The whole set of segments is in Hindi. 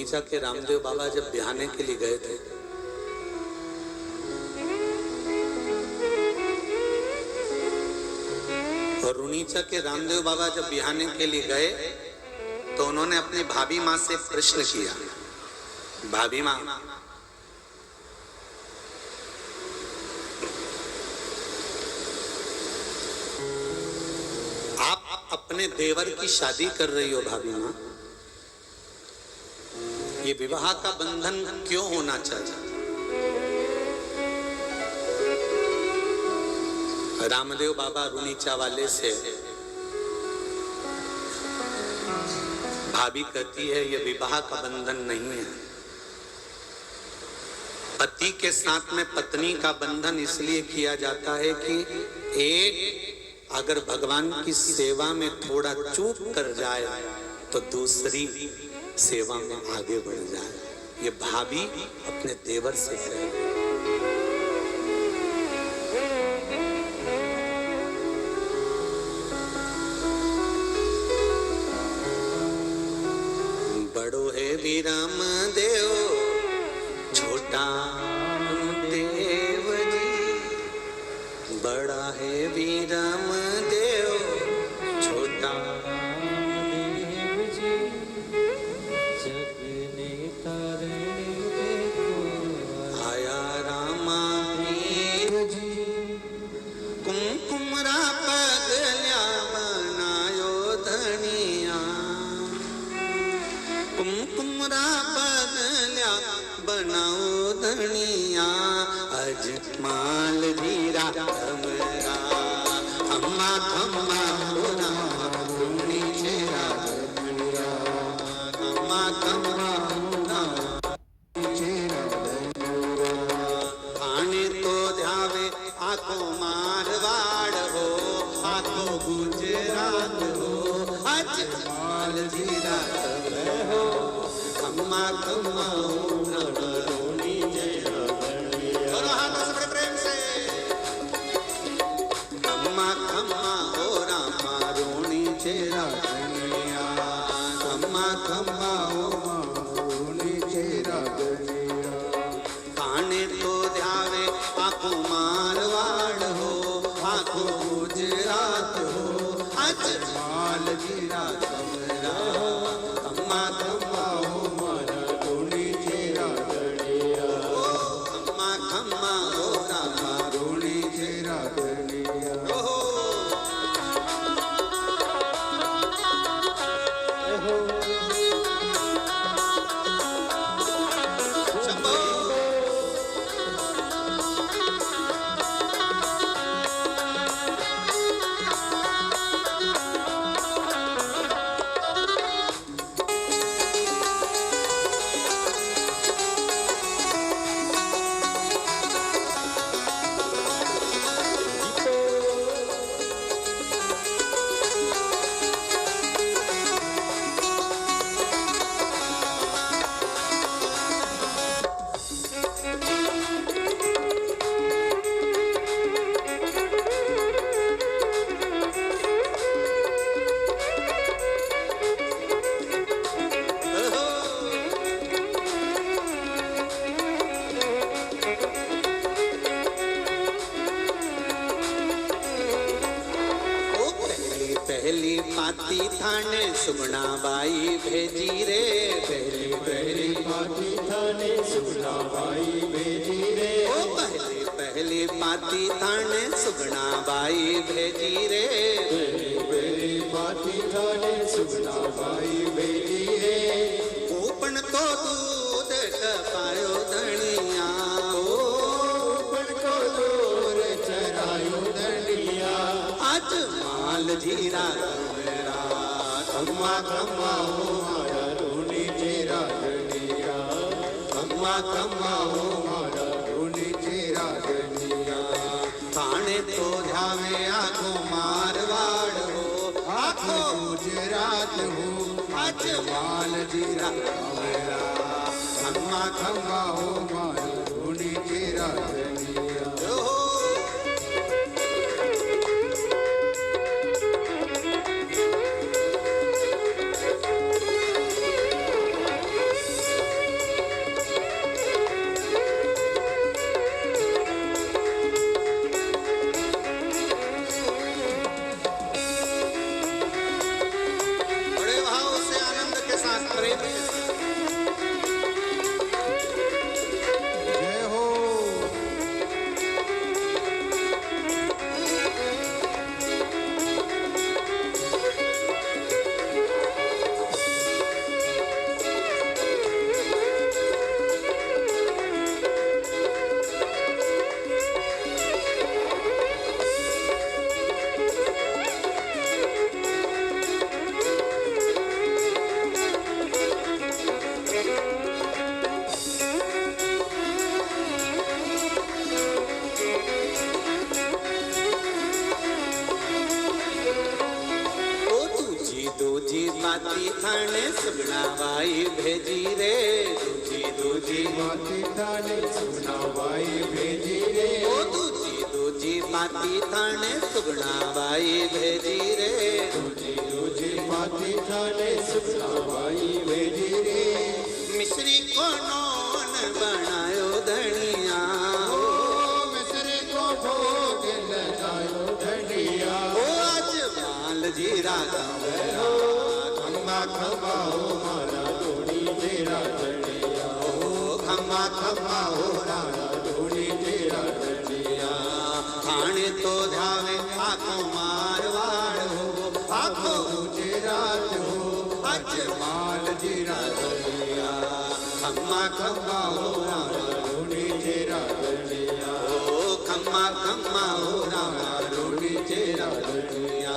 रुनीचा के रामदेव बाबा जब बिहाने के लिए गए थे, और रुनीचा के रामदेव बाबा जब बिहाने के लिए गए तो उन्होंने अपनी भाभी माँ से प्रश्न किया, भाभी माँ, आप अपने देवर की शादी कर रही हो भाभी माँ, ये विवाह का बंधन क्यों होना चाहिए? रामदेव बाबा रुनीचा वाले से भाभी कहती है ये विवाह का बंधन नहीं है। पति के साथ में पत्नी का बंधन इसलिए किया जाता है कि एक अगर भगवान की सेवा में थोड़ा चूक कर जाए तो दूसरी सेवा में आगे बढ़ जाए। ये भाभी अपने देवर से कहे। बड़ो है राम देव छोटा देव जी, बड़ा है राम देव छोटा देव जी, जग ने तरने देखो आया रामा देव जी, कुमकुमरा पगल्या बनायो धनिया, कुमकुमरा बदल्या बनाओ धनिया, अजमाल जीरा हमरा अम्मा खम्मा होना रुनी चेहरा धनिया, अम्मा खम्मा होना चेहरा धनिया, खाने तो ध्यावे आखो मारवाड़ हो, आखो गुजरात हो, अजमाल जीरा हो, खम्मा खम्मा होना रोनी चेहरा धनिया। दोनों हाथों से बड़े प्रेम से खम्मा खम्मा हो रामा रोनी चेहरा धनिया, खम्मा खम्मा हो रोनी चेहरा धनिया, खाने तो ध्यावे आखो मारवाड़ हो, आखो गुजरात हो, अजमाल जीरा हमरा खम्मा खम्मा हो मारा रोनी चेहरा धनिया, खम्मा खम्मा हो रामा रोनी चेहरा धनिया। पहली पाती थाने सुगना बाई भेजी रे, पहली पहली पाती थाने सुगना बाई भेजी रे, ओ पहली पहली पाती थाने सुगना बाई भेजी रे, पहली पहली पाती थाने सुगना बाई भेजी रे, ऊपन तो दूध पायो धनिया, ऊपन को दूर चरायो धनिया, आज माल जीरा मेरा खम्मा खम्मा हो मारा रोनी चेहरा धनिया, खम्मा खम्मा हो मारा रोनी चेहरा धनिया, खाने तो ध्यावे आखो मारवाड़ हो, आखो गुजरात हो, अजमाल जीरा मेरा खम्मा खम्मा हो मारा रोनी चेहरा धनिया। थाने सुगनाबाई भेजी रे, दूजी दूजी पाती थाने सुगनाबाई भेजी रे, ओ दूजी दूजी पाती थाने सुगनाबाई भेजी रे, दूजी दूजी पाती थाने सुगनाबाई भेजी रे। मिश्री को नौन बनायो धनिया, मिश्री को भोग लगायो धनिया, आज माल जीरा हो खम्बा खम्बा हो मारा डोली तेरा धनिया, हो खम्बा खम्बा हो मारा डोली तेरा धनिया। खाने तो जावे आँखों मारवाड़ हो, आँखों गुजरात हो आज माल जीरा धनिया, खम्मा खम्बा हो मारा डोली तेरा धनिया, ओ खम्मा खम्मा हो मारा डोली तेरा धनिया,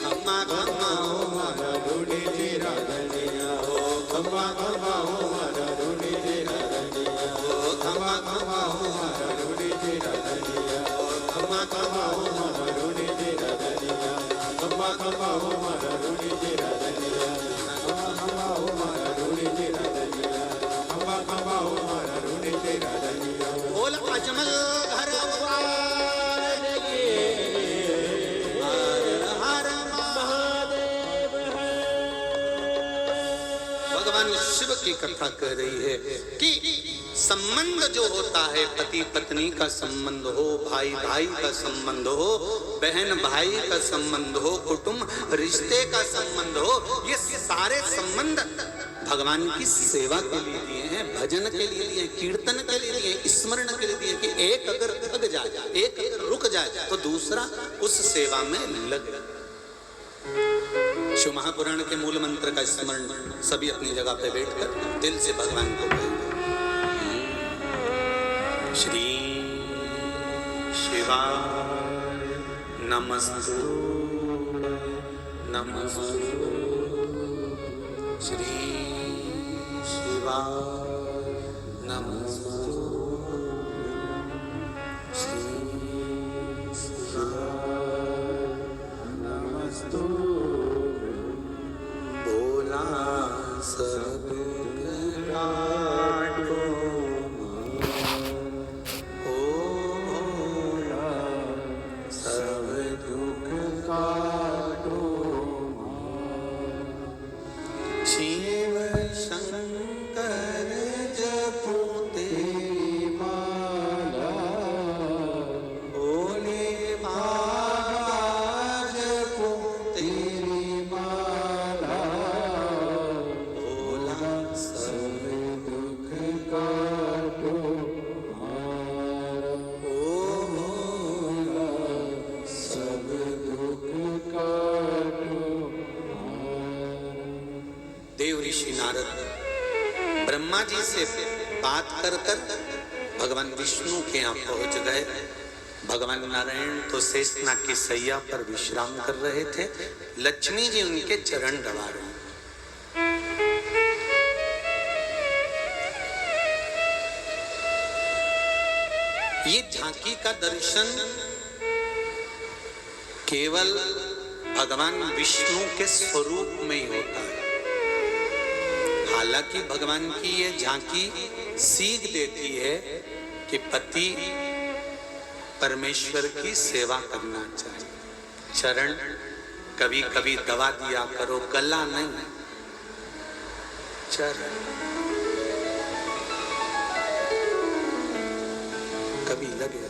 खम्मा खम्मा हो मारा डोली तेरा धनिया, हो खम्बा खम्बा हो मारा डोली तेरा धनिया, हो खम्बा खम्बा हो मारा डोली तेरा धनिया, हो खम्बा खम्बा हो मारा डोली तेरा धनिया, खम्बा खम्बा हो मारा डोली तेरा धनिया, खम्बा खम्बा हो मारा डोली तेरा धनिया, खम्बा खम्बा हो मारा डोली तेरा धनिया। बोल अजमल घर भगवान शिव की कथा कह रही है कि संबंध जो होता है, पति पत्नी का संबंध हो, भाई भाई का संबंध हो, बहन भाई का संबंध हो, कुटुंब रिश्ते का संबंध हो, ये सारे संबंध भगवान की सेवा के लिए दिए हैं, भजन के लिए दिए, कीर्तन के लिए दिए, स्मरण के लिए दिए कि एक अगर थक जाए, एक अगर रुक जाए तो दूसरा उस सेवा में लग। शिव महापुराण के मूल मंत्र का स्मरण सभी अपनी जगह पे बैठकर दिल से भगवान को कहें। श्री शिवाय नमस्तु नमस्तु, श्री शिवाय नमस्तु, श्री शिवाय नमस्तु, भोला सब काटो, सब दुख काटो, शिव शंकर जपो तेरी माला, भोले बाबा जपो तेरी माला, भोला सब दुख काटो, ओ भोला सब दुख काटो। देव ऋषि नारद ब्रह्मा जी से बात कर कर भगवान विष्णु के यहाँ पहुंच गए। भगवान नारायण तो शेषनाग की सैया पर विश्राम कर रहे थे, लक्ष्मी जी उनके चरण दबा रहे। ये झांकी का दर्शन केवल भगवान विष्णु के स्वरूप में ही होता है। हालांकि भगवान की ये झांकी सीख देती है कि पति परमेश्वर की सेवा करना चाहिए। चरण कभी कभी दबा दिया करो, गला नहीं, चरण कभी लगे।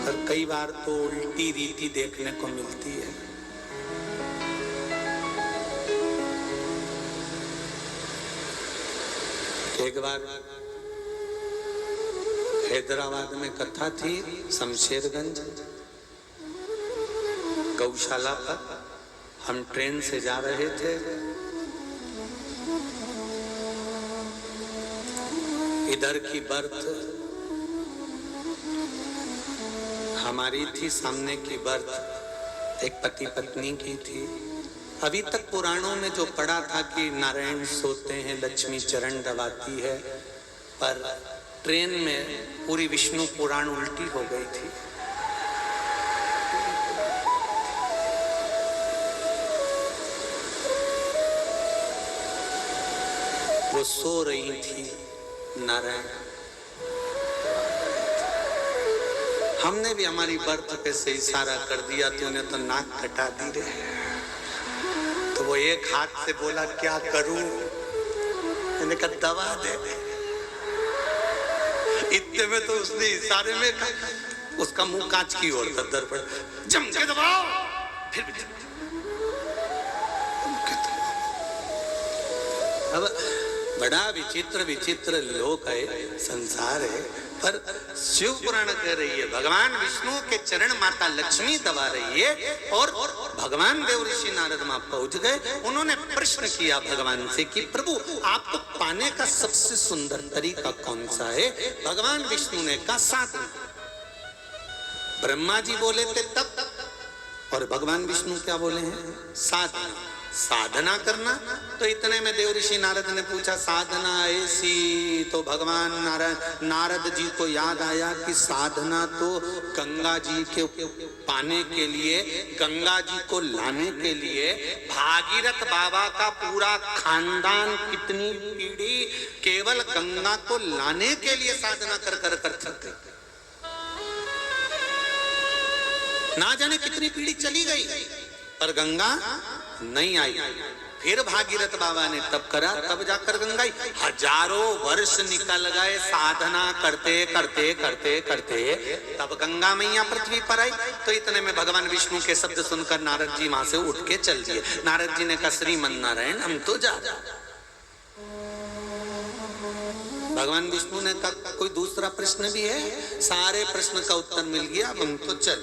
और कई बार तो उल्टी रीति देखने को मिलती है। एक बार हैदराबाद में कथा थी, शमशेरगंज गौशाला पर हम ट्रेन से जा रहे थे। इधर की बर्थ हमारी थी, सामने की बर्थ एक पति पत्नी की थी। अभी तक पुराणों में जो पढ़ा था कि नारायण सोते हैं, लक्ष्मी चरण दबाती है, पर ट्रेन में पूरी विष्णु पुराण उल्टी हो गई थी। वो सो रही थी नारायण। हमने भी हमारी बर्थ पे से इशारा कर दिया, तूने तो नाक कटा दी रे। तो वो एक हाथ से बोला क्या करूं, मैंने कहा दबा दे। इतने में तो उसने इशारे में उसका मुंह कांच की ओर था, दर्पण जम के दबाओ, फिर भी अब बड़ा विचित्र विचित्र लोक है, संसार है। पर शिव पुराण कह रही है भगवान विष्णु के चरण माता लक्ष्मी दबा रही है, और भगवान देव ऋषि नारद वहां पहुंच गए। उन्होंने प्रश्न किया भगवान से कि प्रभु आपको पाने का सबसे सुंदर तरीका कौन सा है? भगवान विष्णु ने कहा साधना। ब्रह्मा जी बोले थे तप, और भगवान विष्णु क्या बोले हैं? साधना, साधना करना। तो इतने में देव ऋषि नारद ने पूछा साधना ऐसी? तो भगवान नारद जी को याद आया कि साधना तो गंगा जी के पाने के लिए, गंगा जी को लाने के लिए भागीरथ बाबा का पूरा खानदान, कितनी पीढ़ी केवल गंगा को लाने के लिए साधना कर कर कर थक गई। ना जाने कितनी पीढ़ी चली गई पर गंगा नहीं आई। फिर भागीरथ बाबा ने तप करा, तब जाकर गंगा आई। हजारों वर्ष निकल गए साधना करते करते करते करते, तब गंगा मैया पृथ्वी पर आई। तो इतने में भगवान विष्णु के शब्द सुनकर नारद जी वहां से उठ के चल दिए। नारद जी ने कहा श्रीमन नारायण हम तो जा। भगवान विष्णु ने कहा कोई दूसरा प्रश्न भी है? सारे प्रश्न का उत्तर मिल गया, अब हम तो चल।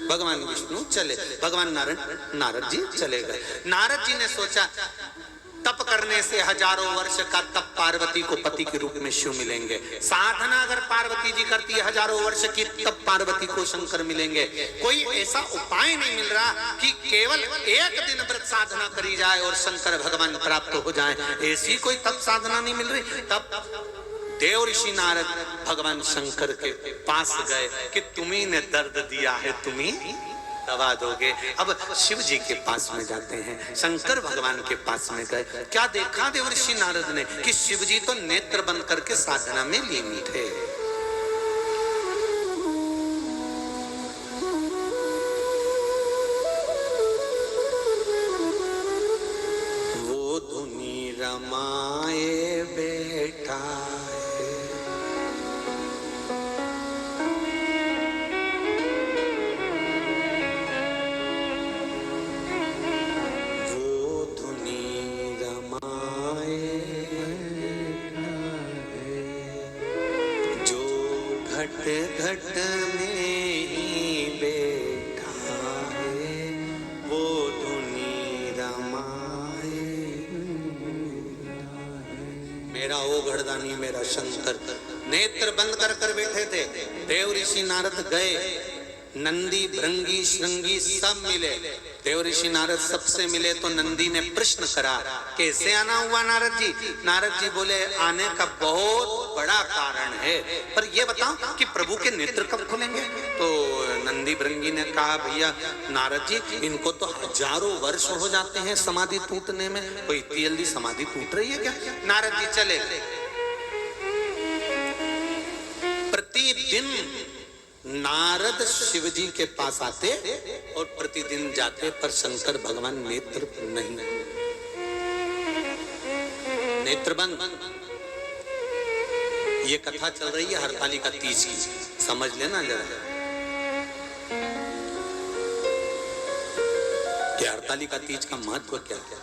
भगवान विष्णु चले, भगवान नारद जी चले गए। नारद जी ने सोचा तप करने से हजारों वर्ष का तप पार्वती को पति के रूप में शिव मिलेंगे। साधना अगर पार्वती जी करती है हजारों वर्ष की, तब पार्वती को शंकर मिलेंगे। कोई ऐसा उपाय नहीं मिल रहा कि केवल एक दिन व्रत साधना करी जाए और शंकर भगवान प्राप्त हो जाए। ऐसी कोई तप साधना नहीं मिल रही। तब देव ऋषि नारद भगवान शंकर के पास गए कि तुम्ही ने दर्द दिया है, तुम्ही दवा दोगे। अब शिव जी के पास में जाते हैं, शंकर भगवान के पास में गए। क्या देखा देव ऋषि नारद ने कि शिव जी तो नेत्र बंद करके साधना में लीन थे। वो धुनी रमाए बैठा, घट में ही बैठा है, वो धुनी रमाए। मेरा ओ घड़दानी मेरा शंकर नेत्र बंद कर कर बैठे थे। देव ऋषि नारद गए, नंदी भृंगी श्रृंगी सब मिले। देव ऋषि नारद सबसे मिले तो नंदी ने प्रश्न करा कैसे आना हुआ नारद जी? नारद जी बोले आने का बहुत बड़ा कारण है, पर ये बताओ कि प्रभु के नेत्र कब खुलेंगे? तो नंदी भृंगी ने कहा भैया नारद जी इनको तो हजारों वर्ष हो जाते हैं समाधि टूटने में, कोई इतनी जल्दी समाधि टूट रही है क्या? नारद जी चले गए। प्रतिदिन नारद शिव जी के पास आते और प्रतिदिन जाते, पर शंकर भगवान नेत्र नहीं, नेत्र बंद। ये कथा चल रही है हरतालिका तीज की, समझ लेना जरा। कि हरतालिका तीज का महत्व क्या है?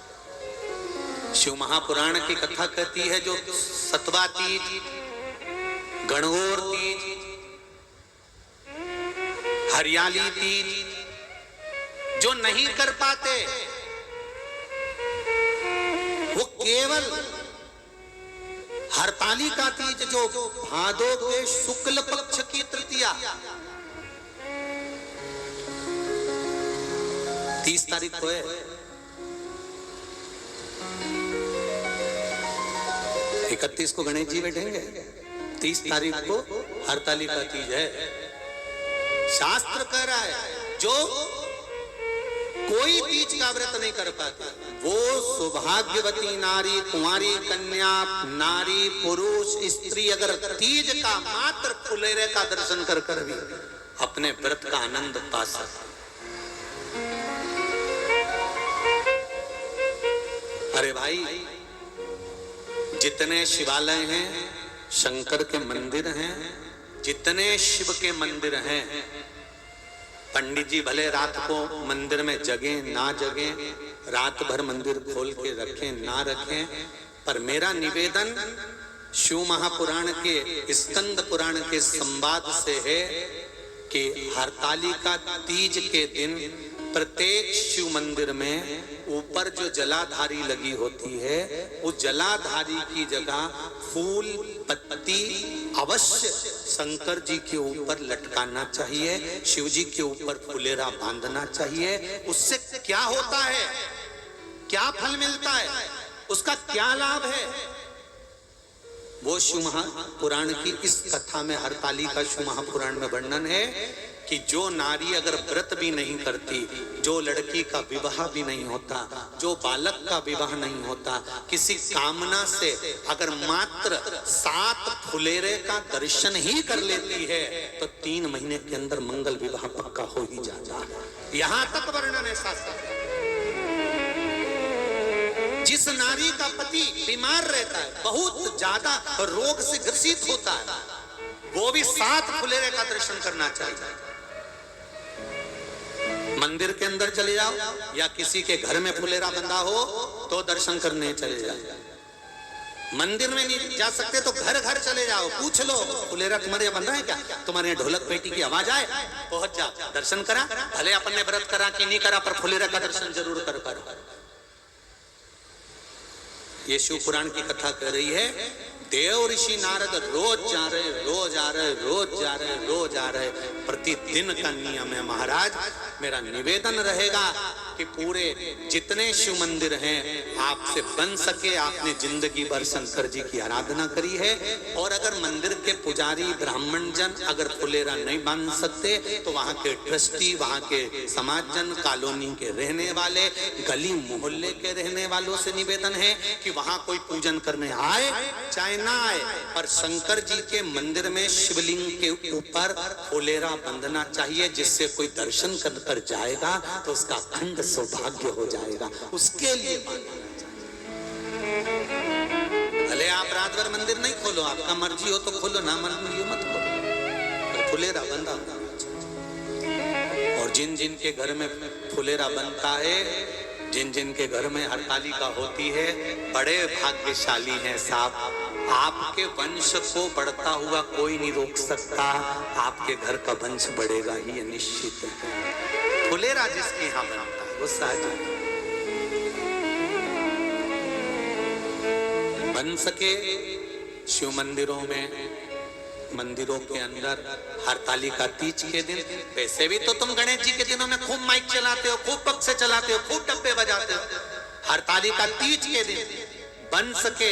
शिव महापुराण की कथा कहती है जो सतवा तीज, गणगौर तीज, हरियाली तीज जो नहीं कर पाते वो केवल हरतालिका तीज जो भादो के शुक्ल पक्ष की तृतीया 30 तारीख को है। 31 को गणेश जी बैठेंगे, 30 तारीख को हरतालिका तीज है। शास्त्र कह रहा है जो कोई तीज का व्रत नहीं कर पाता वो सौभाग्यवती नारी, कुंवारी कन्या, नारी, पुरुष, स्त्री अगर तीज का मात्र फुलेरे का दर्शन कर कर भी अपने व्रत का आनंद पा सकते। अरे भाई, जितने शिवालय हैं, शंकर के मंदिर हैं, जितने शिव के मंदिर हैं, पंडित जी भले रात को मंदिर में जगे ना जगे, रात भर मंदिर खोल के रखें ना रखें, पर मेरा निवेदन शिव महापुराण के स्कंद पुराण के संवाद से है कि हरतालिका तीज के दिन प्रत्येक शिव मंदिर में ऊपर जो जलाधारी लगी होती है, उस जलाधारी की जगह फूल पत्ती अवश्य शंकर जी के ऊपर लटकाना चाहिए, शिव जी के ऊपर फुलेरा बांधना चाहिए। उससे क्या होता है, क्या फल मिलता है, उसका क्या लाभ है, वो शिव महापुराण की इस कथा में, हरतालिका शिव महापुराण में वर्णन है कि जो नारी अगर व्रत भी नहीं करती, जो लड़की का विवाह भी नहीं होता, जो बालक का विवाह नहीं होता, किसी कामना से अगर मात्र 7 फुलेरे का दर्शन ही कर लेती है तो 3 महीने के अंदर मंगल विवाह पक्का हो ही जाता है। यहां तक वर्णन है शास्त्र। जिस नारी का पति बीमार रहता है, बहुत ज्यादा रोग से ग्रसित होता है, वो भी 7 फुलेरे का दर्शन करना चाहिए। मंदिर के अंदर चले जाओ या किसी के घर में फुलेरा बंधा हो तो दर्शन करने चले जाओ। मंदिर में नहीं जा सकते तो घर घर चले जाओ, पूछ लो फुलेरा तुम्हारे यहाँ बंधा है क्या, तुम्हारे यहाँ ढोलक पेटी की आवाज आए, पहुंच जाओ, दर्शन करा, भले अपन ने व्रत करा कि नहीं करा, पर फुलेरा का दर्शन जरूर कर करो। ये शिव पुराण की कथा कह रही है, देव ऋषि नारद रोज जा रहे, रोज आ रहे, रोज जा रहे, रोज आ रहे, प्रतिदिन का नियम है। महाराज, मेरा निवेदन रहेगा कि पूरे जितने शिव मंदिर हैं, आपसे बन सके आपने जिंदगी भर शंकर जी की आराधना करी है, और अगर मंदिर के पुजारी ब्राह्मण जन अगर फुलेरा नहीं बांध सकते तो वहां के ट्रस्टी, वहां के समाजजन, कॉलोनी के रहने वाले, गली मोहल्ले के रहने वालों से निवेदन है कि वहां कोई पूजन करने आए चाहे ना आए, पर शंकर जी के मंदिर में शिवलिंग के ऊपर फुलेरा बंधना चाहिए, जिससे कोई दर्शन कर जाएगा तो उसका अखंड सौभाग्य हो जाएगा। उसके लिए भले आप रात भर मंदिर नहीं खोलो, आपका मर्जी हो तो खोलो, ना मर्जी हो मत खोलो, फुलेरा बंधा होना चाहिए। और जिन जिन के घर में फुलेरा बनता है, जिन जिन के घर में हरतालिका होती है, बड़े भाग्यशाली हैं साहब। आपके वंश को बढ़ता हुआ कोई नहीं रोक सकता, आपके घर का वंश बढ़ेगा ही, ये निश्चित है। फुलेरा जिसके यहाँ बनता है वो सहज बन सके। शिव मंदिरों में, मंदिरों के अंदर हरतालिका तीज के दिन, वैसे भी तो तुम गणेश जी के दिनों में खूब माइक चलाते हो, खूब बक्से चलाते हो, खूब डब्बे बजाते हो। हरतालिका तीज के दिन बन सके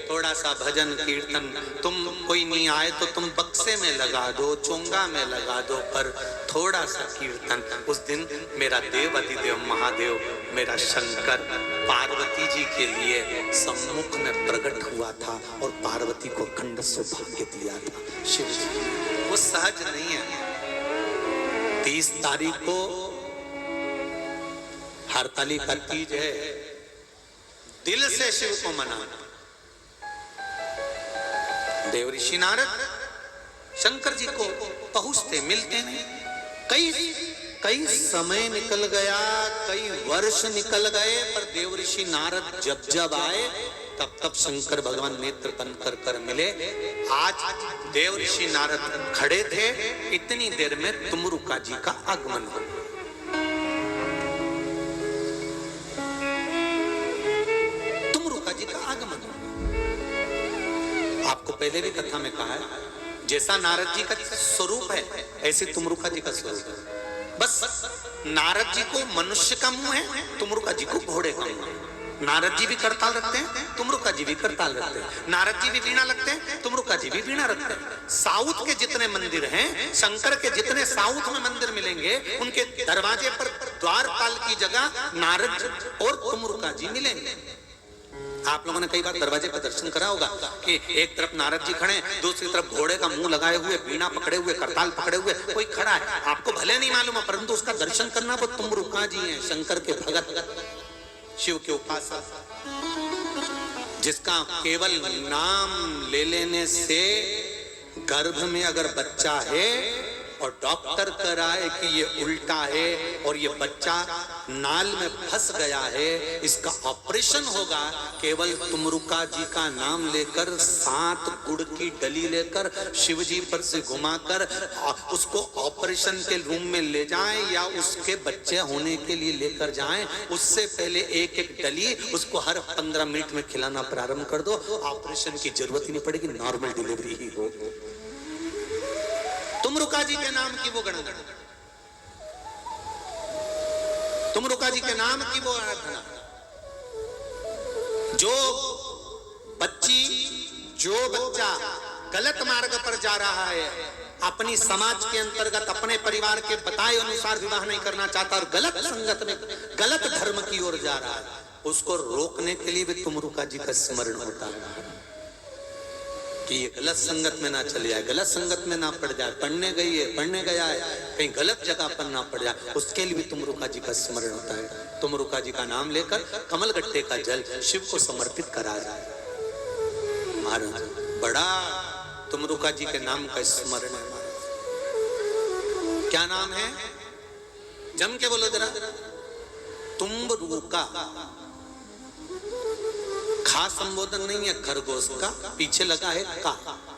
थोड़ा सा भजन कीर्तन, तुम कोई नहीं आए तो तुम बक्से में लगा दो, चोंगा में लगा दो, पर थोड़ा सा कीर्तन। उस दिन मेरा देव अधिदेव महादेव, मेरा शंकर पार्वती जी के लिए सम्मुख में प्रकट हुआ था और पार्वती को अखंड सौभाग्य दिया था। शिव जी वो सहज नहीं है। 30 तारीख को हरतालिका तीज है, दिल से शिव को मनाना। देव ऋषि नारद शंकर जी को पहुंचते मिलते नहीं, कई समय निकल गया, कई वर्ष निकल गए, पर देव ऋषि नारद जब आए तब शंकर भगवान नेत्र बंद कर मिले। आज देव ऋषि नारद खड़े थे, इतनी देर में तुमरुका जी का आगमन हो। आपको पहले भी कथा में कहा है, जैसा नारद जी का स्वरूप है ऐसे तुमरुका जी का स्वरूप है। बस नारद जी को मनुष्य का मुंह है, तुमरुका जी को घोड़े का मुंह है। नारद जी भी करताल रखते हैं, तुमरुका जी भी करताल रखते हैं। नारद जी भी वीणा रखते हैं, तुमरुका जी भी वीणा रखते हैं। साउथ के जितने मंदिर हैं, शंकर के जितने साउथ में मंदिर मिलेंगे, उनके दरवाजे पर द्वारपाल की जगह नारद और तुमरुका जी मिलेंगे। आप लोगों ने कई बार दरवाजे पर दर्शन करा होगा कि एक तरफ नारद जी खड़े, दूसरी तरफ घोड़े का मुंह लगाए हुए, बीना पकड़े हुए, करताल पकड़े हुए कोई खड़ा है। आपको भले नहीं मालूम है, परंतु उसका दर्शन करना वो तुमरुका जी हैं, शंकर के भगत, शिव के उपासक, जिसका केवल नाम ले लेने से गर्भ में अगर बच्चा है और डॉक्टर कह रहा है कि ये उल्टा है और ये बच्चा नाल में फंस गया है, इसका ऑपरेशन होगा, केवल तुमरुका जी का नाम लेकर 7 गुड़ की डली लेकर शिव जी पर से घुमाकर उसको ऑपरेशन के रूम में ले जाएं या उसके बच्चे होने के लिए लेकर जाएं, उससे पहले एक एक डली उसको हर 15 मिनट में खिलाना प्रारंभ कर दो, ऑपरेशन की जरूरत ही नहीं पड़ेगी, नॉर्मल डिलीवरी ही हो। तुमरुका जी के नाम की वो गणना, तुमरुका जी के नाम की वो आराधना, जो बच्चा गलत मार्ग पर जा रहा है, अपनी समाज के अंतर्गत अपने परिवार के बताए अनुसार विवाह नहीं करना चाहता और गलत संगत में गलत धर्म की ओर जा रहा है, उसको रोकने के लिए भी तुमरुका जी का स्मरण होता है कि ये गलत संगत में ना चले जाए, गलत संगत में ना पड़ जाए, पढ़ने गया है कहीं गलत जगह पर ना पड़ जाए, उसके लिए भी तुमरुका जी का स्मरण होता है। तुमरुका जी का नाम लेकर कमल गट्टे का जल शिव को समर्पित करा जाए। महाराज बड़ा तुमरुका जी के नाम का स्मरण है। क्या नाम है? जम के बोलो जरा। तुमरुका, खास संबोधन नहीं है खरगोश का, पीछे लगा है का,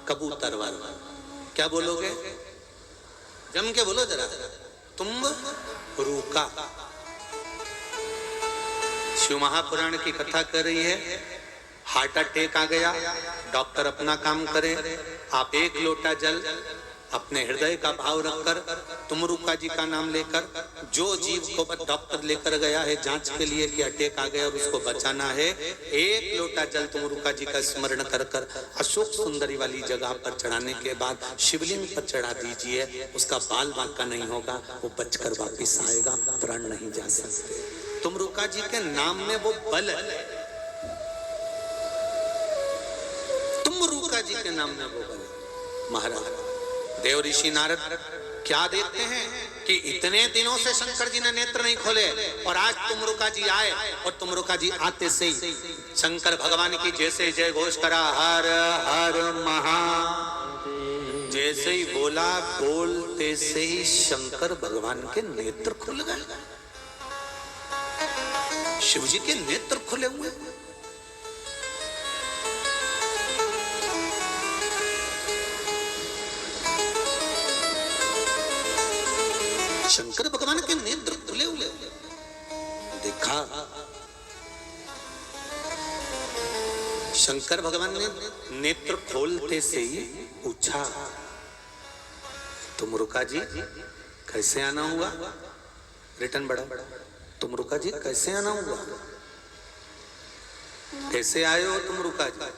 कबूतर वाला। क्या बोलोगे? जम के बोलो जरा। तुमरुका। शिव महापुराण की कथा कर रही है, हार्ट अटैक आ गया, डॉक्टर अपना काम करे, आप 1 लोटा जल अपने हृदय का भाव रखकर तुमरुका जी का नाम लेकर, जो जीव को डॉक्टर लेकर गया है जांच के लिए कि अटैक आ गया और उसको बचाना है, 1 लोटा जल तुमरुका जी का स्मरण कर कर अशोक सुंदरी वाली जगह पर चढ़ाने के बाद शिवलिंग पर चढ़ा दीजिए, उसका बाल बांका नहीं होगा, वो बचकर वापिस आएगा, प्राण नहीं जा सकते। तुमरुका जी के नाम में वो बल है, तुमरुका जी के नाम में वो बल है। महाराज देव ऋषि नारद क्या देखते हैं कि इतने दिनों से शंकर जी ने नेत्र नहीं खोले और आज तुमरुका जी आए, और तुमरुका जी आते से ही शंकर भगवान की जैसे जय घोष करा, हर हर महा, जैसे ही बोला, बोलते से ही शंकर भगवान के नेत्र खुल गए, शिव जी के नेत्र खुले हुए। शंकर भगवान के नेत्र खुले हुए, देखा शंकर भगवान ने नेत्र खोलते से ही पूछा, तुमरुका जी कैसे आना हुआ? रिटर्न बढ़ा, तुमरुका जी कैसे आना हुआ? कैसे आए हो तुमरुका जी?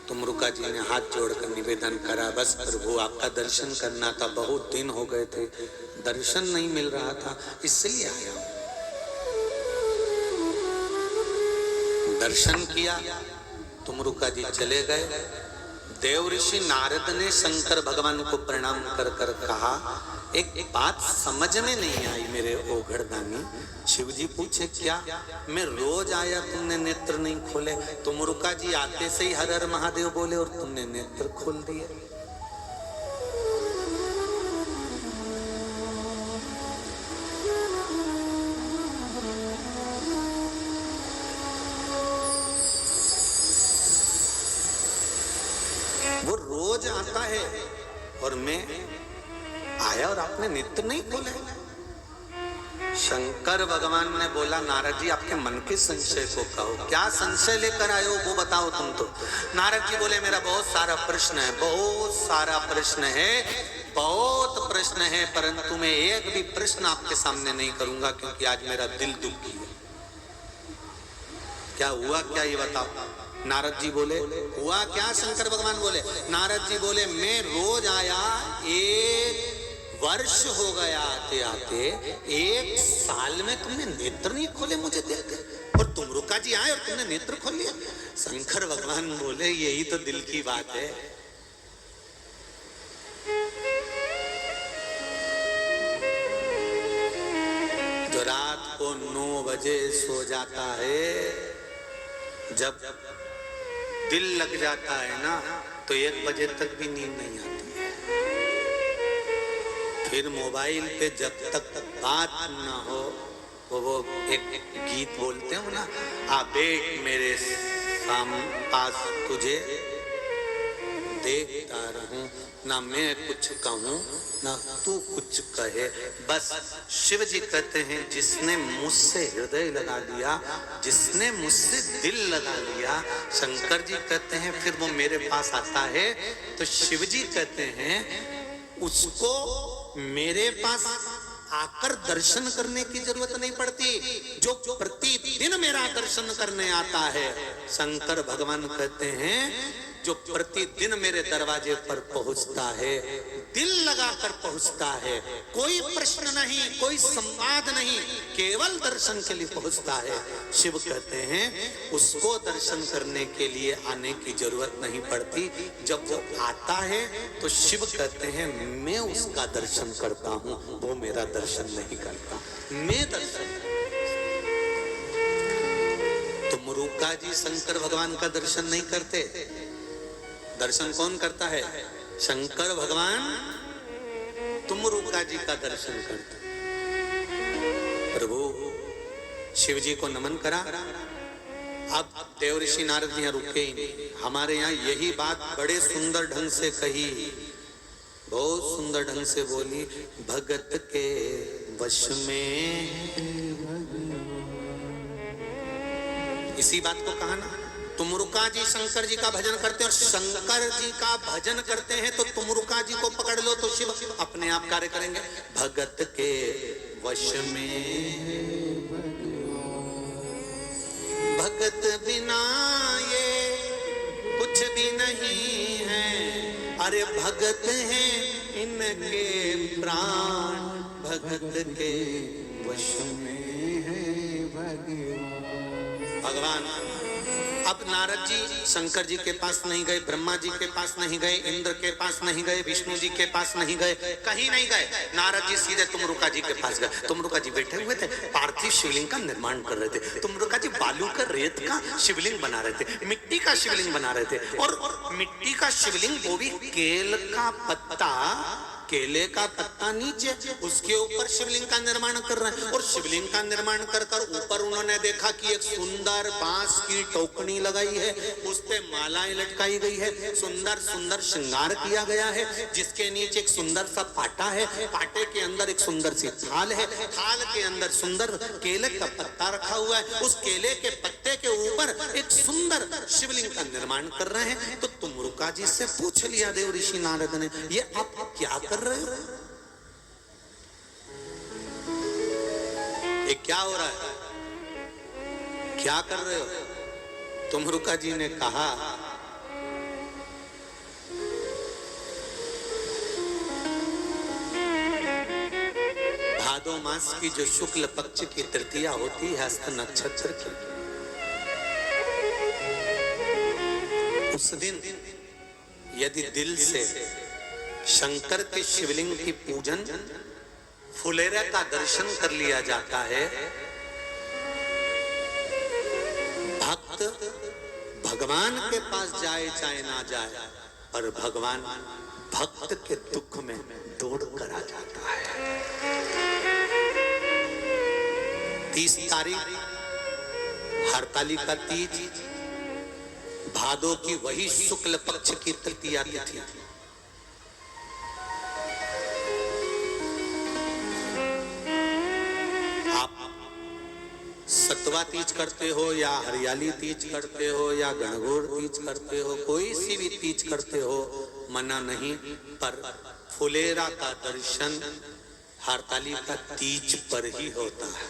तुमरुका जी ने हाथ जोड़कर निवेदन करा, बस प्रभु आपका दर्शन करना था, बहुत दिन हो गए थे, दर्शन नहीं मिल रहा था, इसलिए आया। दर्शन किया, तुमरुका जी चले गए। देव ऋषि नारद ने शंकर भगवान को प्रणाम कर कर कहा, एक बात समझ में नहीं आई मेरे ओघड़दानी। शिव जी पूछे क्या? मैं रोज आया, तुमने नेत्र नहीं खोले, तुमरुका जी आते से ही हर हर महादेव बोले और तुमने नेत्र खोल दिए। वो रोज आता है और मैं आया और आपने नेत्र नहीं खोले। शंकर भगवान ने बोला, नारद जी आपके मन के संशय को कहो, क्या संशय लेकर आए हो वो बताओ तुम तो। नारद जी बोले, मेरा बहुत सारा प्रश्न है, बहुत सारा प्रश्न है, बहुत प्रश्न है, परंतु मैं एक भी प्रश्न आपके सामने नहीं करूंगा क्योंकि आज मेरा दिल दुखी है। क्या हुआ क्या ये बताओ। नारद जी बोले, हुआ क्या? शंकर भगवान बोले, नारद जी बोले, मैं रोज आया, एक वर्ष हो गया आते आते, 1 साल में तुमने नेत्र नहीं खोले मुझे देख के, और तुम रुका जी आए और तुमने नेत्र खोल लिया। शंकर भगवान बोले यही तो दिल की बात है। जो रात को 9 बजे सो जाता है, जब दिल लग जाता है ना तो 1 बजे तक भी नींद नहीं आती है। फिर मोबाइल पे जब तक बात ना हो, वो एक गीत बोलते हो ना, आ बैठ मेरे पास तुझे देखता रहूं, ना मैं कुछ कहूं ना तू कुछ कहे। बस शिव जी कहते हैं जिसने मुझसे हृदय लगा लिया, जिसने मुझसे दिल लगा लिया, शंकर जी कहते हैं फिर वो मेरे पास आता है। तो शिव जी कहते हैं उसको मेरे पास आकर दर्शन करने की जरूरत नहीं पड़ती, जो प्रतिदिन मेरा दर्शन करने आता है। शंकर भगवान कहते हैं जो प्रतिदिन मेरे दरवाजे पर पहुंचता है, दिल लगाकर पहुंचता है, कोई प्रश्न नहीं, कोई संवाद नहीं, केवल दर्शन के लिए पहुंचता है। शिव कहते हैं उसको दर्शन करने के लिए आने की जरूरत नहीं पड़ती। जब वो आता है तो शिव कहते हैं मैं उसका दर्शन करता हूं, वो मेरा दर्शन नहीं करता, मैं दर्शन। तो मुरुका जी शंकर भगवान का दर्शन नहीं करते, दर्शन कौन करता है? शंकर भगवान तुम रुका जी का दर्शन करते। प्रभु शिव जी को नमन करा। अब देवऋषि नारद जी रुके ही नहीं। हमारे यहाँ यही बात बड़े सुंदर ढंग से कही, बहुत सुंदर ढंग से बोली, भगत के वश में। इसी बात को कहा ना, तुमरुका जी शंकर जी का भजन करते हैं और शंकर जी का भजन करते हैं तो तुमरुका जी को पकड़ लो तो शिव अपने आप कार्य करेंगे। भगत के वश में भगत बिना ये कुछ भी नहीं है, अरे भगत हैं इनके प्राण, भगत के वश में है भगवान। अब नारद जी शंकर जी के पास नहीं गए, ब्रह्मा जी के पास नहीं गए, इंद्र के पास नहीं गए, विष्णु जी के पास नहीं गए, कहीं नहीं गए। नारद जी सीधे तुमरुका जी के पास गए। तुमरुका जी बैठे हुए थे, पार्थिव शिवलिंग का निर्माण कर रहे थे। तुमरुका जी बालू का, रेत का शिवलिंग बना रहे थे, मिट्टी का शिवलिंग बना रहे थे, और मिट्टी का शिवलिंग वो भी केल का पत्ता, केले का पत्ता नीचे, उसके ऊपर शिवलिंग का निर्माण कर रहे हैं। और शिवलिंग का निर्माण कर ऊपर उन्होंने देखा कि एक सुंदर बांस की टोकनी लगाई है, उस पे मालाएं लटकाई गई है, सुंदर सुंदर श्रृंगार किया गया है, जिसके नीचे एक सुंदर सा पाटा है, पाटे के अंदर एक सुंदर सी थाल है, थाल के अंदर सुंदर केले का पत्ता रखा हुआ है, उस केले के पत्ते के ऊपर एक सुंदर शिवलिंग का निर्माण कर रहे हैं। तो तुमरुका जी से पूछ लिया देव ऋषि नारद ने, ये आप क्या कर रहे हो? ये क्या हो रहा है, क्या कर रहे हो? तुमरुका जी ने कहा भादो मास की जो शुक्ल पक्ष की तृतीया होती है हस्त नक्षत्र की, उस दिन यदि दिल से शंकर के शिवलिंग की पूजन, फुलेरा का दर्शन कर लिया जाता है, भक्त भगवान के पास जाए चाहे ना जाए, पर भगवान भक्त के दुख में दौड़ कर आ जाता है। 30 तारीख हरतालिका तीज, भादो की वही शुक्ल पक्ष की तृतीया तिथि। सतवा तीज करते हो या हरियाली तीज करते हो या गणगौर तीज करते हो, कोई सी भी तीज करते हो, मना नहीं, पर फुलेरा का दर्शन हरतालिका तीज पर ही होता है।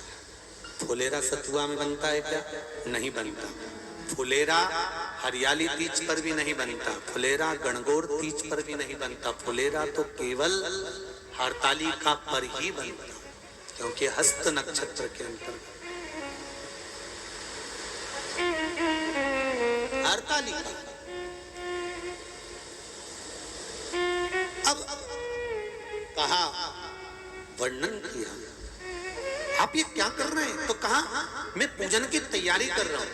फुलेरा सतुआ में बनता है क्या? नहीं बनता। फुलेरा हरियाली तीज पर भी नहीं बनता, फुलेरा गणगौर तीज पर भी नहीं बनता। फुलेरा तो केवल हरतालिका पर ही बनता, क्योंकि हस्त नक्षत्र के अंतर्गत हरतालिका। अब कहा, वर्णन किया, आप ये क्या कर रहे हैं? तो कहा मैं पूजन की तैयारी कर रहा हूं।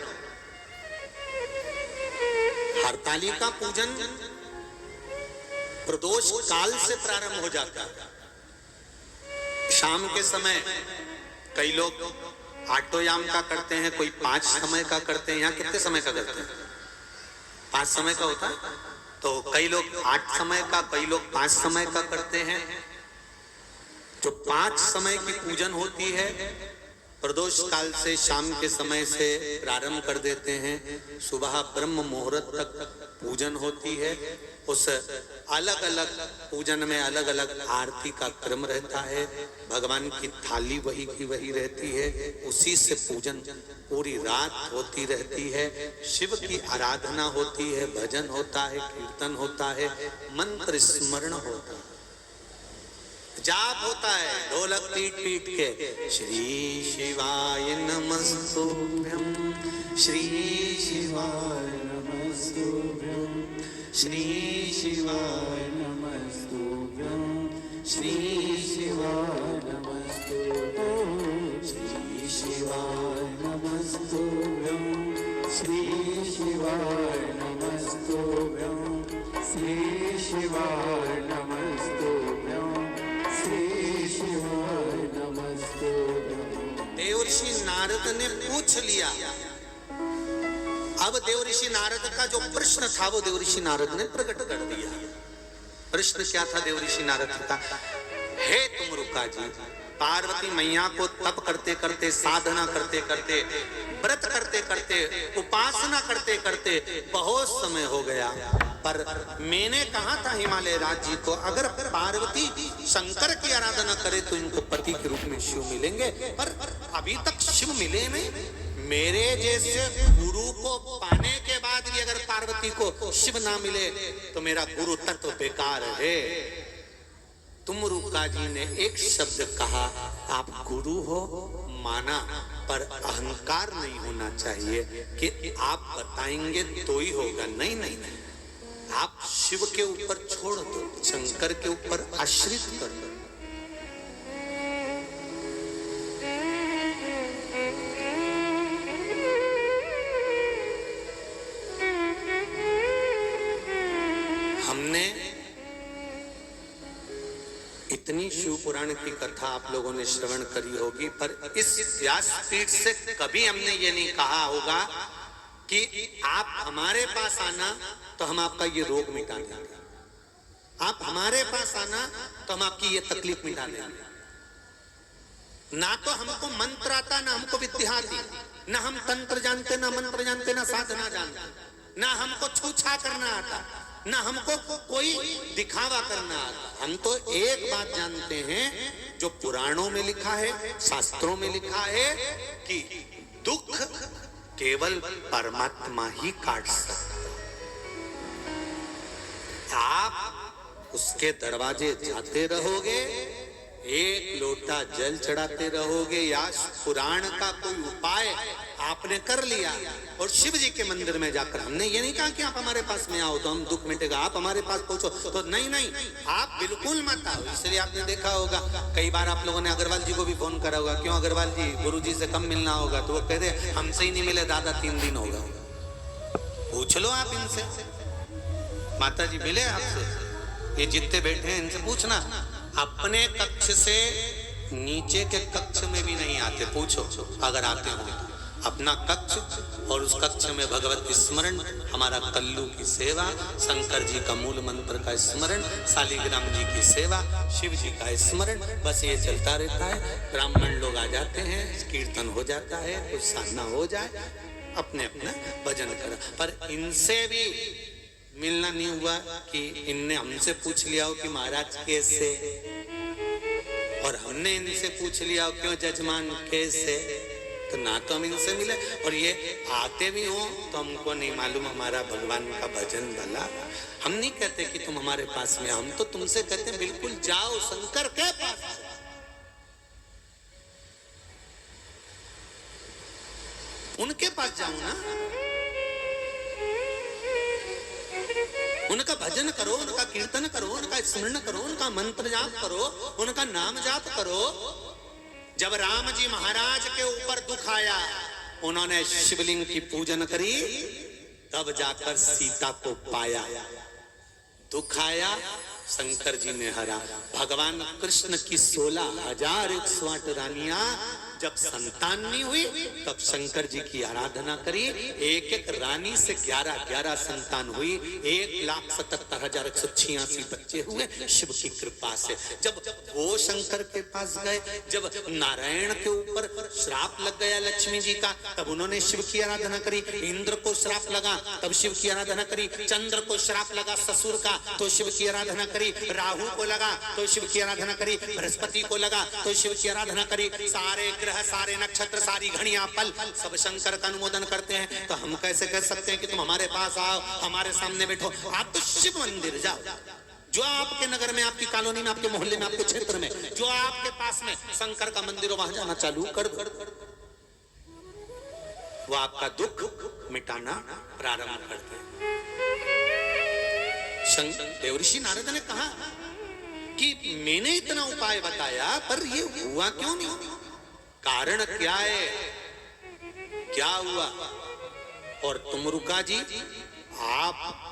हरतालिका पूजन प्रदोष काल से प्रारंभ हो जाता है। शाम के समय कई लोग आटोयाम का करते हैं, कोई 5 समय का करते हैं। यहाँ कितने समय का करते हैं? 5 समय का होता है। तो कई लोग 8 समय का, कई लोग 5 समय का करते हैं। जो 5 समय की पूजन होती है प्रदोष काल से शाम के समय से प्रारंभ कर देते हैं। सुबह ब्रह्म मुहूर्त तक पूजन होती है। उस अलग अलग पूजन में अलग अलग आरती का क्रम रहता है। भगवान की थाली वही की वही रहती है। उसी से पूजन पूरी रात होती रहती है। शिव की आराधना होती है, भजन होता है, कीर्तन होता है, मंत्र स्मरण होता है, जाप होता है, ढोलक पीट पीट के श्री शिवाय नमस्तुभ्यं, श्री शिवाय नमस्तुभ्यं, श्री शिवाय नमस्तुभ्यं, श्री शिवाय नमस्तुभ्यं, श्री शिवाय नमस्तुभ्यं, श्री शिवाय नमस्तुभ्यं, श्री शिवाय नमस्तुभ्यं, श्री शिवाय नमस्तुभ्यं। देवर्षि नारद ने पूछ लिया। अब देवर्षि नारद का जो प्रश्न था वो देवर्षि नारद ने प्रकट कर दिया। प्रश्न क्या था देवर्षि नारद का? हे तुमरुका जी, पार्वती मैया को तप करते करते, साधना करते करते, व्रत करते करते, उपासना करते करते बहुत समय हो गया। पर मैंने कहा था हिमालय राज जी को, अगर पार्वती शंकर की आराधना करे तो इनको पति के रूप में शिव मिलेंगे, पर अभी तक शिव मिले नहीं। मेरे जैसे गुरु को पाने के बाद भी अगर पार्वती को शिव ना मिले तो मेरा गुरु तत्व बेकार है। तुमरुका जी ने एक शब्द कहा, आप गुरु हो माना, पर अहंकार नहीं होना चाहिए कि आप बताएंगे तो ही होगा। नहीं नहीं नहीं, आप शिव के ऊपर छोड़ दो, शंकर के ऊपर आश्रित कर दो। हमने इतनी शिव पुराण की कथा आप लोगों ने श्रवण करी होगी, पर इस व्यासपीठ से कभी हमने ये नहीं कहा होगा कि आप हमारे पास आना तो हम आपका ये रोग मिटा देंगे, आप हमारे पास आना तो हम आपकी ये तकलीफ मिटा देंगे। ना तो हमको मंत्र आता, ना हमको विद्या आती, ना हम तंत्र जानते, ना मंत्र जानते, ना साधना जानते, ना हमको छूछा करना आता, ना हमको कोई दिखावा करना आता। हम तो एक बात जानते हैं जो पुराणों में लिखा है, शास्त्रों में लिखा है कि दुख केवल परमात्मा ही काट सकता। आप उसके दरवाजे जाते रहोगे, एक लोटा जल चढ़ाते रहोगे, या पुराण का कोई उपाय आपने कर लिया और शिव जी के मंदिर में जाकर, हमने ये नहीं कहा कि आप हमारे पास में आओ तो हम दुख मिटेगा, आप हमारे पास पहुंचो तो नहीं नहीं, आप बिल्कुल मत आओ। इसलिए आपने देखा होगा कई बार आप लोगों ने अग्रवाल जी को भी फोन करा होगा, क्यों अग्रवाल जी, गुरु जी से कम मिलना होगा, तो वो कहते हमसे ही नहीं मिले दादा 3 दिन होगा। पूछ लो आप इनसे, माता जी मिले आपसे, ये जितने बैठे हैं इनसे पूछना। अपने कक्ष से नीचे के कक्ष में भी नहीं आते, पूछो अगर आते हो तो। अपना कक्ष और उस कक्ष में भगवत स्मरण, हमारा कल्लू की सेवा, शंकर जी का मूल मंत्र का स्मरण, शालिग्राम जी की सेवा, शिव जी का स्मरण, बस ये चलता रहता है। ब्राह्मण लोग आ जाते हैं, कीर्तन हो जाता है, कुछ साधना हो जाए, अपने अपना भजन करा। पर इनसे भी मिलना नहीं हुआ कि इनने हमसे पूछ लिया हो कि महाराज कैसे, और हमने इनसे पूछ लिया हो क्यों जजमान कैसे। तो ना तो हम इनसे मिले, और ये आते भी हो तो हमको नहीं मालूम हमारा भगवान का भजन भला। हम नहीं कहते कि तुम हमारे पास में, हम तो तुमसे कहते हैं बिल्कुल जाओ शंकर के पास, उनके पास जाओ ना, उनका भजन करो, उनका कीर्तन करो, उनका स्मरण करो, उनका मंत्र जाप करो, उनका नाम जाप करो। जब राम जी महाराज के ऊपर दुख आया, उन्होंने शिवलिंग की पूजन करी, तब जाकर सीता को पाया। दुख आया, शंकर जी ने हरा। भगवान कृष्ण की 16,108 रानियां जब संतान नहीं हुई, तब शंकर जी की आराधना करी। एक एक रानी से 11-11 संतान हुई, 1,77,186 बच्चे हुए शिव की कृपा से। जब वो शंकर के पास गए, जब नारायण के ऊपर श्राप लग गया लक्ष्मी जी का, तब उन्होंने शिव की आराधना करी। इंद्र को श्राप लगा, तब शिव की आराधना करी। चंद्र को श्राप लगा ससुर का, तो शिव की आराधना करी। राहु को लगा तो शिव की आराधना करी। बृहस्पति को लगा तो शिव की आराधना करी। सारे ग्रह, सारे नक्षत्र, सारी घड़ियां, पल सब शंकर का अनुमोदन करते हैं। तो हम कैसे कह सकते हैं कि तुम हमारे पास आओ, हमारे सामने बैठो? आप तो शिव मंदिर जाओ, जो आपके नगर में, आपकी कॉलोनी में, आपके मोहल्ले में, आपके क्षेत्र में, जो आपके पास में शंकर का मंदिर हो, वहां जाना चालू कर दो। वो आपका दुख मिटाना प्रारंभ करते हैं। देवऋषि नारद ने कहा कि मैंने इतना उपाय बताया, पर ये हुआ क्यों नहीं? कारण क्या है, क्या हुआ? और तुम रुका जी, आप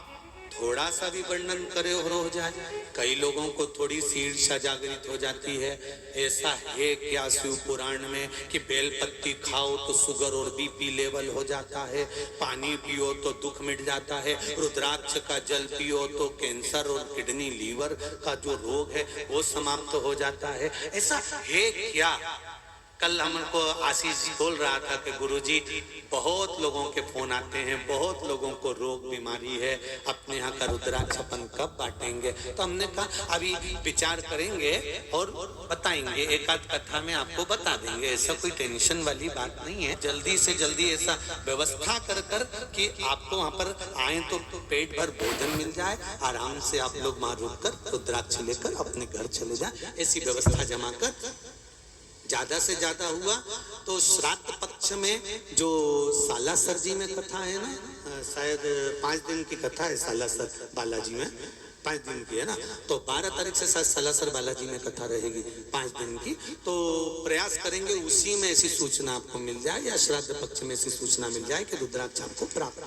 थोड़ा सा भी वर्णन करे और हो जाए। कई लोगों को थोड़ी सी ईर्ष्या जागृत हो जाती है। ऐसा है क्या शिव पुराण में कि बेलपत्ती खाओ तो शुगर और बीपी लेवल हो जाता है, पानी पियो तो दुख मिट जाता है, रुद्राक्ष का जल पियो तो कैंसर और किडनी लीवर का जो रोग है वो समाप्त हो जाता है? ऐसा है क्या? कल हमको आशीष बोल रहा था कि गुरुजी बहुत लोगों के फोन आते हैं, बहुत लोगों को रोग बीमारी है, अपने यहाँ का रुद्राक्ष अपन कब बांटेंगे? तो हमने कहा अभी विचार करेंगे और बताएंगे, एक आध कथा में आपको बता देंगे। ऐसा कोई टेंशन वाली बात नहीं है। जल्दी से जल्दी ऐसा व्यवस्था कर कर कि आपको वहाँ पर आए तो पेट भर भोजन मिल जाए, आराम से आप लोग वहाँ रुक कर रुद्राक्ष लेकर अपने घर चले जाए। ऐसी व्यवस्था जमा कर, ज्यादा से ज्यादा हुआ तो श्राद्ध पक्ष में जो सालासर जी में कथा है ना, शायद 5 दिन की कथा है सालासर बालाजी में, 5 दिन की है ना, तो 12 तारीख से शायद सालासर बालाजी में कथा रहेगी 5 दिन की। तो प्रयास करेंगे उसी में ऐसी सूचना आपको मिल जाए, या श्राद्ध पक्ष में ऐसी सूचना मिल जाए कि रुद्राक्ष आपको प्राप्त।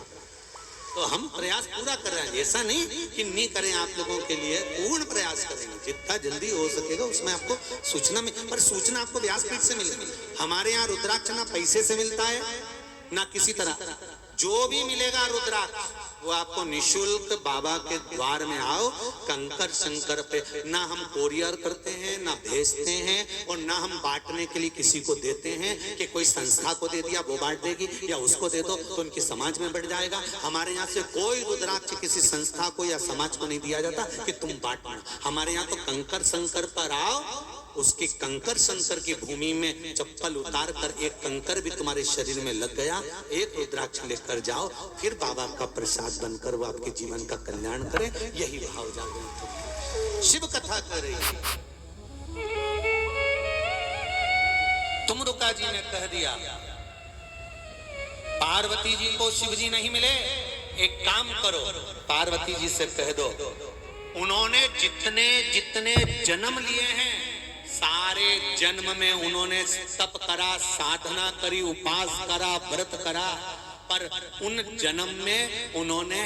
तो हम प्रयास पूरा कर रहे हैं, ऐसा नहीं कि नहीं करें, आप लोगों के लिए पूर्ण प्रयास करेंगे, जितना जल्दी हो सकेगा उसमें आपको सूचना में। पर सूचना आपको व्यासपीठ से मिलेगी। हमारे यहाँ रुद्राक्ष ना पैसे से मिलता है ना किसी तरह, जो भी मिलेगा रुद्राक्ष वो आपको निशुल्क बाबा के द्वार में आओ, कंकर शंकर पे। ना हम कोरियर करते हैं, ना भेजते हैं, और ना हम बांटने के लिए किसी को देते हैं कि कोई संस्था को दे दिया वो बांट देगी, या उसको दे दो तो उनकी समाज में बढ़ जाएगा। हमारे यहाँ से कोई रुद्राक्ष किसी संस्था को या समाज को नहीं दिया जाता कि तुम बांटना। हमारे यहाँ तो कंकर शंकर पर आओ, उसके कंकर शंकर की भूमि में चप्पल उतार कर एक कंकर भी तुम्हारे शरीर में लग गया, एक रुद्राक्ष लेकर जाओ, फिर बाबा का प्रसाद बनकर वो आपके जीवन का कल्याण करे। यही भाव जागृत शिव कथा कर रही है। तुमरुका जी ने कह दिया पार्वती जी को शिव जी नहीं मिले, एक काम करो, पार्वती जी से कह दो उन्होंने जितने जितने जन्म लिए हैं, सारे जन्म में उन्होंने तप करा, साधना करी, उपास करा, व्रत करा, पर उन जन्म में उन्होंने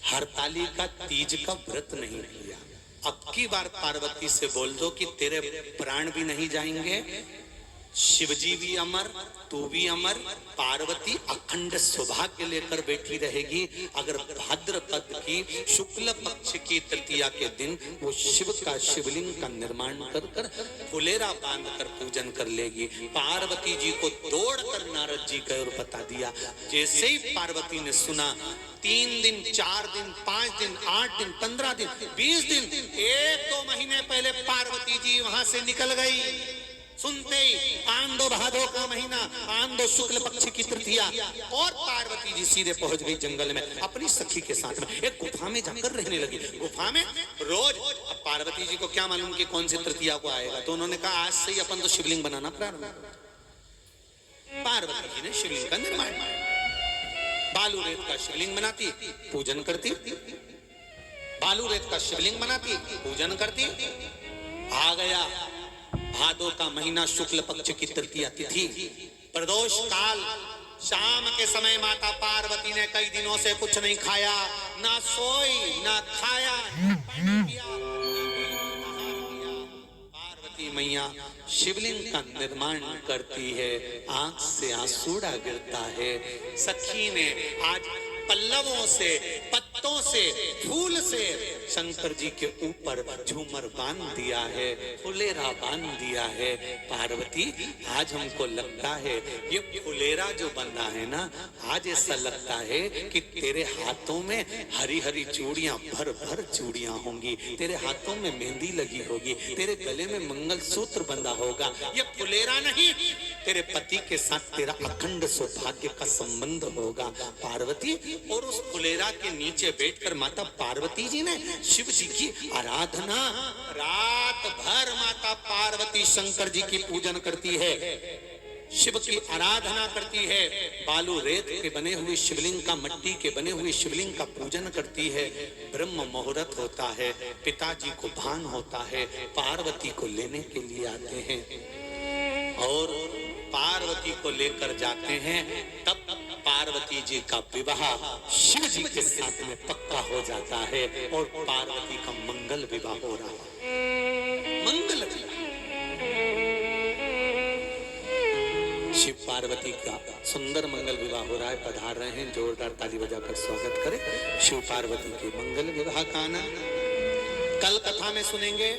हरतालिका तीज का व्रत नहीं किया। अब की बार पार्वती से बोल दो कि तेरे प्राण भी नहीं जाएंगे, शिवजी भी अमर, तू भी अमर, पार्वती अखंड सौभाग्य लेकर बैठी रहेगी। अगर भाद्रपद की शुक्ल पक्ष की तृतीया के दिन वो शिव का शिवलिंग का निर्माण कर कर फुलेरा बांध कर पूजन कर लेगी। पार्वती जी को दौड़कर नारद जी का और बता दिया। जैसे ही पार्वती ने सुना, 3 दिन, 4 दिन, 5 दिन, 8 दिन, 15 दिन, 20 दिन, 1-2 महीने पहले पार्वती जी वहां से निकल गई। सुनते ही आंदो भादो का महीना, आंदो शुक्ल पक्ष की तृतीया, और पार्वती जी सीधे पहुंच गई जंगल में अपनी सखी के साथ में, एक गुफा में जाकर रहने लगी। गुफा में रोज, अब पार्वती जी को क्या मालूम कि कौन सी तृतीया को आएगा, तो उन्होंने कहा आज से ही अपन तो शिवलिंग बनाना प्रारंभ करें। पार्वती जी ने शिवलिंग का निर्माण किया। बालू रेत का शिवलिंग बनाती, पूजन करती, बालू रेत का शिवलिंग बनाती, पूजन करती। आ गया भादो का महीना, शुक्ल पक्ष की तृतीया तिथि, प्रदोष काल, शाम के समय माता पार्वती ने कई दिनों से कुछ नहीं खाया, ना सोई, ना खाया, ना पानी पिया, पार्वती मैया शिवलिंग का निर्माण करती है। आंख से आंसुड़ा गिरता है। सखी ने आज पल्लवों से, पत्तों से, फूल से शंकर जी के ऊपर झूमर बांध दिया है, फुलेरा बांध दिया है। पार्वती, आज हमको लगता है ये फुलेरा जो बंधा है ना, आज ऐसा लगता है कि तेरे हाथों में हरी हरी चूड़ियां, भर भर चूड़ियां होंगी, तेरे हाथों में मेहंदी लगी होगी, तेरे गले में मंगलसूत्र बंधा होगा। ये फुलेरा नहीं, तेरे पति के साथ तेरा अखंड सौभाग्य का संबंध होगा। पार्वती, और उस फुलेरा के नीचे बैठकर माता पार्वती जी ने शिव जी की आराधना, रात भर माता पार्वती शंकर जी की पूजन करती है, शिव की आराधना करती है। बालू रेत के बने हुए शिवलिंग का, मिट्टी के बने हुए शिवलिंग का पूजन करती है। ब्रह्म मुहूर्त होता है, पिताजी को भान होता है, पार्वती को लेने के लिए आते हैं और पार्वती को लेकर जाते हैं। तब पार्वती जी का विवाह शिव जी के साथ में पक्का हो जाता है और पार्वती का मंगल विवाह हो रहा है। मंगल विवाह, शिव पार्वती का सुंदर मंगल विवाह हो रहा है। पधार रहे हैं, जोरदार ताली बजाकर स्वागत करें शिव पार्वती के मंगल विवाह का आनंद। कल कथा में सुनेंगे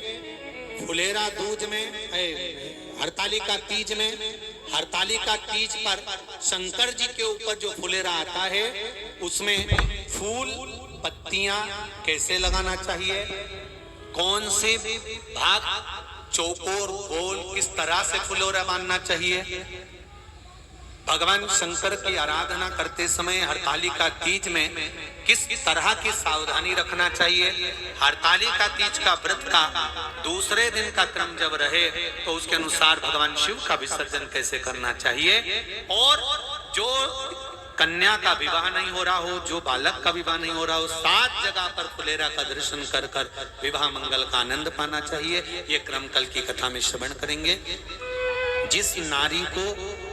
फुलेरा दूज में, हरतालिका तीज में, हरतालिका तीज पर शंकर जी के ऊपर जो फुलेरा आता है उसमें फूल पत्तियां कैसे लगाना चाहिए, कौन से भाग चौकोर गोल किस तरह से फुलेरा बांधना चाहिए। भगवान शंकर की आराधना करते समय हरतालिका तीज में किस तरह की सावधानी रखना चाहिए। हरतालिका तीज का व्रत का दूसरे दिन का क्रम जब रहे तो उसके अनुसार भगवान शिव का विसर्जन कैसे करना चाहिए। और जो कन्या का विवाह नहीं हो रहा हो, जो बालक का विवाह नहीं हो रहा हो, 7 जगह पर फुलेरा का दर्शन कर कर विवाह मंगल का आनंद पाना चाहिए। ये क्रम कल की कथा में श्रवण करेंगे। जिस नारी को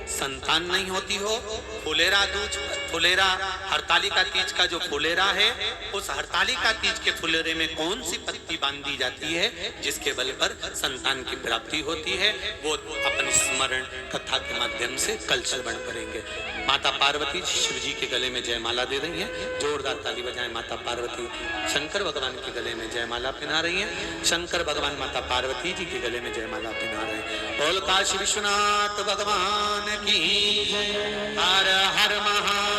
संतान नहीं होती हो, फुलेरा दूज, फुलेरा हरतालिका तीज का जो फुलेरा है, उस हरतालिका तीज के फुलेरे में कौन सी पत्ती बांधी जाती है जिसके बल पर संतान की प्राप्ति होती है, वो अपन स्मरण कथा के माध्यम से कल श्रवण करेंगे। माता पार्वती शिव जी के गले में जयमाला दे रही हैं, जोरदार ताली बजाएं। माता पार्वती शंकर भगवान के गले में जयमाला पहना रही हैं, शंकर भगवान माता पार्वती जी के गले में जयमाला पहना रहे हैं। बोल काशी विश्वनाथ भगवान की, हर हर महा